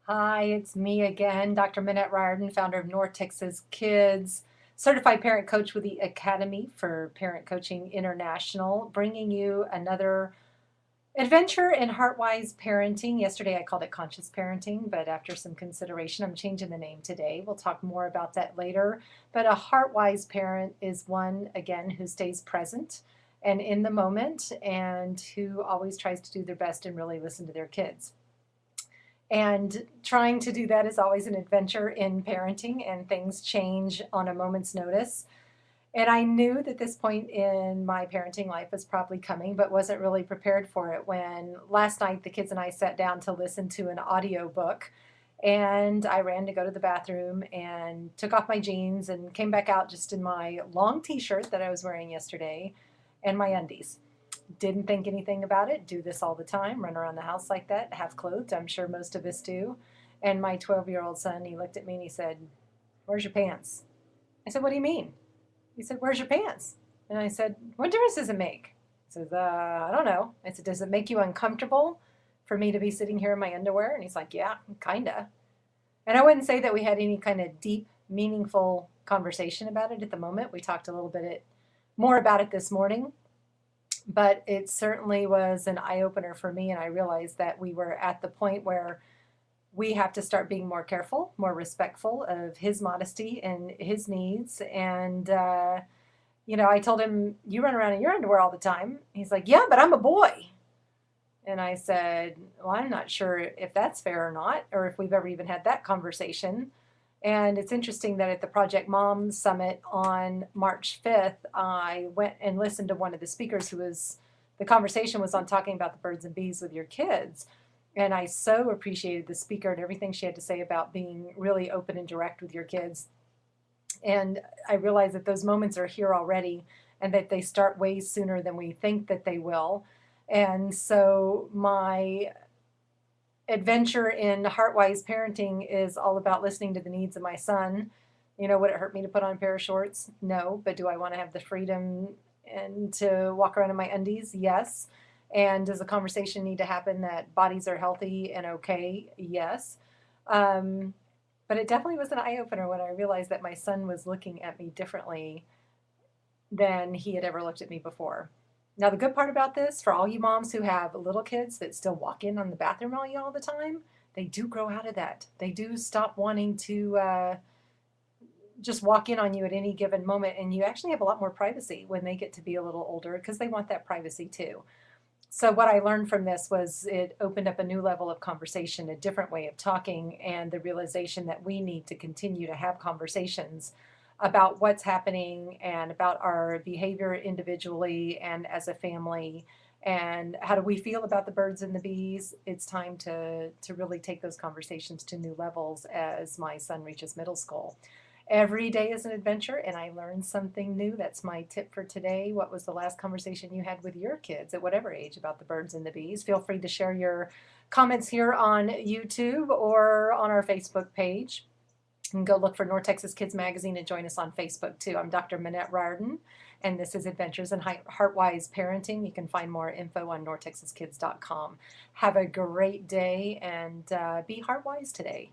Hi, it's me again, Dr. Minette Riordan, founder of North Texas Kids, certified parent coach with the Academy for Parent Coaching International, bringing you another adventure in Heartwise parenting. Yesterday I called it conscious parenting, but after some consideration, I'm changing the name today. We'll talk more about that later. But a Heartwise parent is one, again, who stays present and in the moment and who always tries to do their best and really listen to their kids. And trying to do that is always an adventure in parenting, and things change on a moment's notice. And I knew that this point in my parenting life was probably coming, but wasn't really prepared for it when last night the kids and I sat down to listen to an audio book. And I ran to go to the bathroom and took off my jeans and came back out just in my long t shirt that I was wearing yesterday and my undies. Didn't think anything about it. Do this all the time, run around the house like that, half clothed. I'm sure most of us do. And my 12-year-old son, he looked at me and he said, "Where's your pants?" I said, "What do you mean?" He said, "Where's your pants?" And I said, "What difference does it make?" He says, "I don't know." I said, "Does it make you uncomfortable for me to be sitting here in my underwear?" And he's like, "Yeah, kinda." And I wouldn't say that we had any kind of deep, meaningful conversation about it at the moment. We talked a little bit more about it this morning, but it certainly was an eye opener for me. And I realized that we were at the point where we have to start being more careful, more respectful of his modesty and his needs. And, I told him, "You run around in your underwear all the time." He's like, "Yeah, but I'm a boy." And I said, "Well, I'm not sure if that's fair or not, or if we've ever even had that conversation." And it's interesting that at the Project Mom Summit on March 5th, I went and listened to one of the speakers the conversation was on talking about the birds and bees with your kids. And I so appreciated the speaker and everything she had to say about being really open and direct with your kids. And I realized that those moments are here already and that they start way sooner than we think that they will. And so my adventure in Heartwise parenting is all about listening to the needs of my son. Would it hurt me to put on a pair of shorts? No. But do I want to have the freedom and to walk around in my undies? Yes. And does the conversation need to happen that bodies are healthy and okay? Yes. Um, but it definitely was an eye opener when I realized that my son was looking at me differently than he had ever looked at me before. Now, the good part about this, for all you moms who have little kids that still walk in on the bathroom on you all the time, they do grow out of that. They do stop wanting to just walk in on you at any given moment, and you actually have a lot more privacy when they get to be a little older because they want that privacy too. So, what I learned from this was it opened up a new level of conversation, a different way of talking, and the realization that we need to continue to have conversations about what's happening and about our behavior individually and as a family. And how do we feel about the birds and the bees? It's time to really take those conversations to new levels as my son reaches middle school. Every day is an adventure, and I learned something new. That's my tip for today. What was the last conversation you had with your kids at whatever age about the birds and the bees? Feel free to share your comments here on YouTube or on our Facebook page. You can go look for North Texas Kids Magazine and join us on Facebook too. I'm Dr. Minette Riordan, and this is Adventures in Heartwise Parenting. You can find more info on northtexaskids.com. Have a great day and be heartwise today.